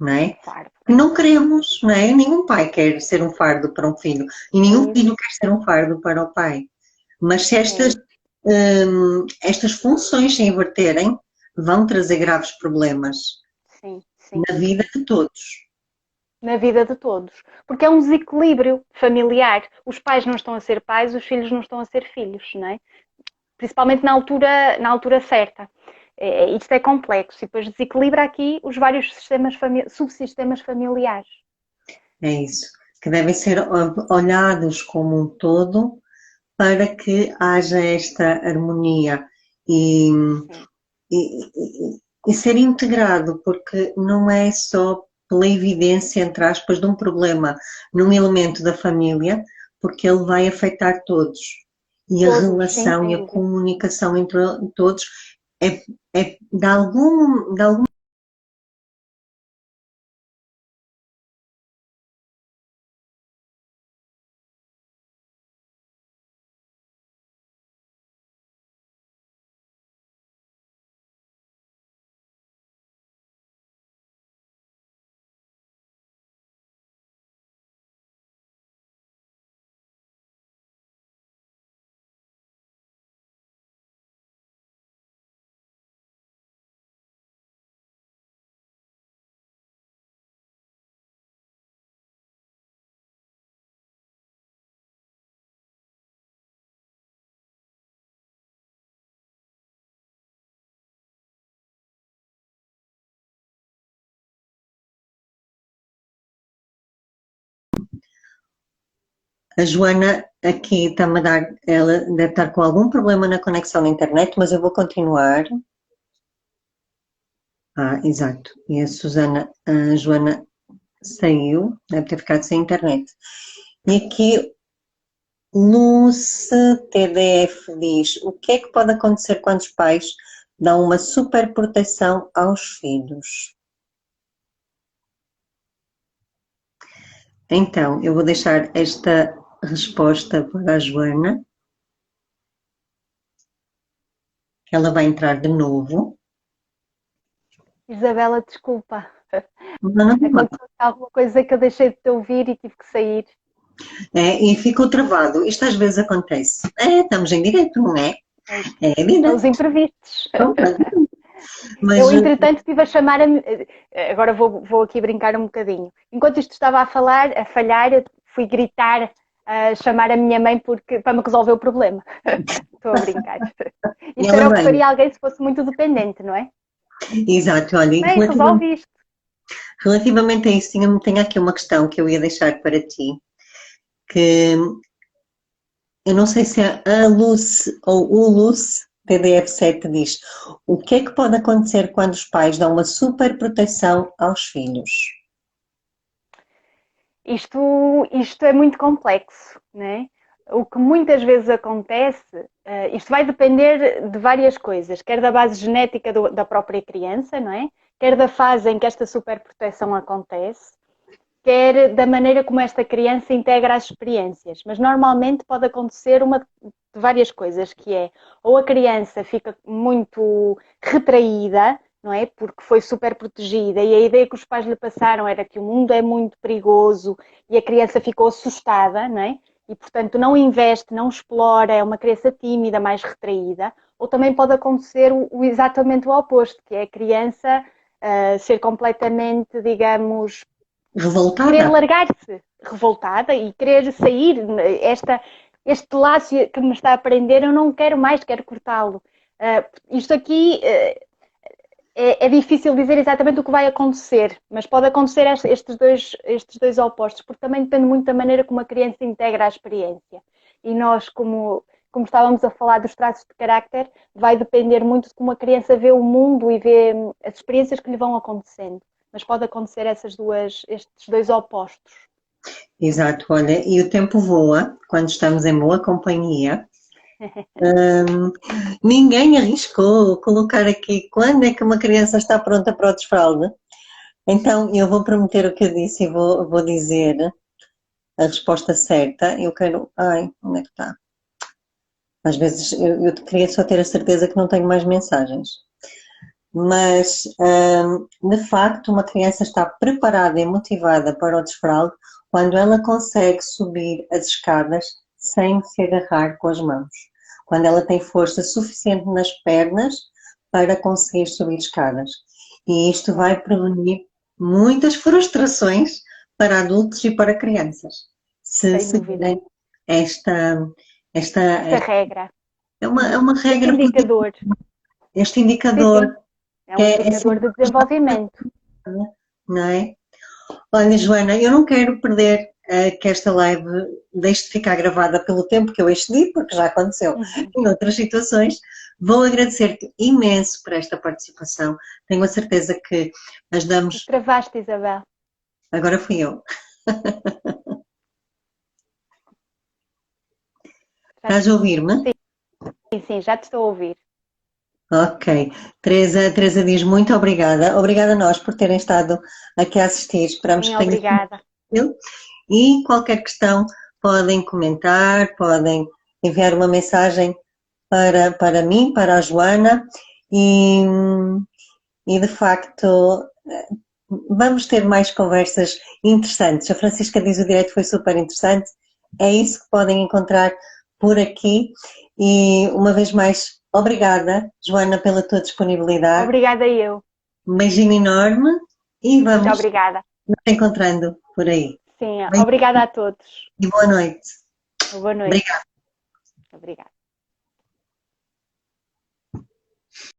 não Um é? fardo. Que não queremos, não é? Nenhum pai quer ser um fardo para um filho e É nenhum isso. filho quer ser um fardo para o pai. Mas se É isso. estas funções se inverterem, vão trazer graves problemas Sim, sim. na vida de todos. Na vida de todos. Porque é um desequilíbrio familiar. Os pais não estão a ser pais, os filhos não estão a ser filhos, não é? Principalmente na altura certa. Isto é complexo e depois desequilibra aqui os vários subsistemas familiares. É isso. Que devem ser olhados como um todo para que haja esta harmonia e, Sim, e ser integrado, porque não é só pela evidência, entre aspas, de um problema num elemento da família, porque ele vai afetar todos. E a todos, sim, relação sem e a dúvida. comunicação entre todos é de alguma A Joana aqui está-me a dar, ela deve estar com algum problema na conexão na internet, mas eu vou continuar. Exato. E a Joana saiu, deve ter ficado sem internet. E aqui, Luce TDF diz: o que é que pode acontecer quando os pais dão uma super proteção aos filhos? Então, eu vou deixar esta resposta para a Joana. Ela vai entrar de novo. Isabela, desculpa. Não, Aconteceu alguma coisa que eu deixei de te ouvir e tive que sair. e ficou travado. Isto às vezes acontece. Estamos em direto, não é? É a São vida. os imprevistos. Mas, Eu, entretanto, estive a chamar a... Agora vou aqui brincar um bocadinho. Enquanto isto estava a falhar, eu fui gritar, a chamar a minha mãe para me resolver o problema. Estou a brincar. Isto era o que faria alguém se fosse muito dependente, não é? Exato, olha, Bem, resolve isto. Relativamente a isso, tenho aqui uma questão que eu ia deixar para ti, que eu não sei se é a Luce ou o Luce, PDF7 diz: o que é que pode acontecer quando os pais dão uma super proteção aos filhos? Isto é muito complexo, né? O que muitas vezes acontece, isto vai depender de várias coisas, quer da base genética da própria criança, não é? Quer da fase em que esta superproteção acontece, quer da maneira como esta criança integra as experiências. Mas normalmente pode acontecer uma de várias coisas, que é ou a criança fica muito retraída, não é? Porque foi super protegida e a ideia que os pais lhe passaram era que o mundo é muito perigoso e a criança ficou assustada, não é? E, portanto, não investe, não explora, é uma criança tímida, mais retraída. Ou também pode acontecer exatamente o oposto, que é a criança ser completamente, digamos, Revoltada? querer largar-se, revoltada e querer sair. Este laço que me está a prender, eu não quero mais, quero cortá-lo. Isto aqui é difícil dizer exatamente o que vai acontecer, mas pode acontecer estes dois opostos, porque também depende muito da maneira como a criança integra a experiência. E nós, como estávamos a falar dos traços de carácter, vai depender muito de como a criança vê o mundo e vê as experiências que lhe vão acontecendo. Mas pode acontecer estes dois opostos. Exato, olha, e o tempo voa quando estamos em boa companhia. Ninguém arriscou colocar aqui quando é que uma criança está pronta para o desfralde. Então, eu vou prometer o que eu disse e vou dizer a resposta certa. Eu quero. Ai, onde é que está? Às vezes eu queria só ter a certeza que não tenho mais mensagens. Mas, de facto, uma criança está preparada e motivada para o desfralde quando ela consegue subir as escadas sem se agarrar com as mãos. Quando ela tem força suficiente nas pernas para conseguir subir escadas. E isto vai prevenir muitas frustrações para adultos e para crianças. Se seguirem esta regra. é uma regra. Este indicador. Este indicador. Sim. É um indicador de desenvolvimento. Não é? Olha, Joana, eu não quero perder que esta live deixe de ficar gravada pelo tempo que eu excedi, porque já aconteceu em outras situações. Vou agradecer-te imenso por esta participação. Tenho a certeza que ajudamos. Travaste, Isabel. Agora fui eu. Estás a ouvir-me? Sim, já te estou a ouvir. Ok. Teresa diz muito obrigada. Obrigada a nós por terem estado aqui a assistir. Esperamos Sim, que tenham obrigada. sido. E qualquer questão podem comentar, podem enviar uma mensagem para mim, para a Joana e de facto vamos ter mais conversas interessantes. A Francisca diz o direito foi super interessante. É isso que podem encontrar por aqui e uma vez mais obrigada, Joana, pela tua disponibilidade. Obrigada eu. Um beijinho enorme e vamos Muito obrigada. nos encontrando por aí. Sim, obrigada a todos. E boa noite. Boa noite. Obrigada. Obrigada.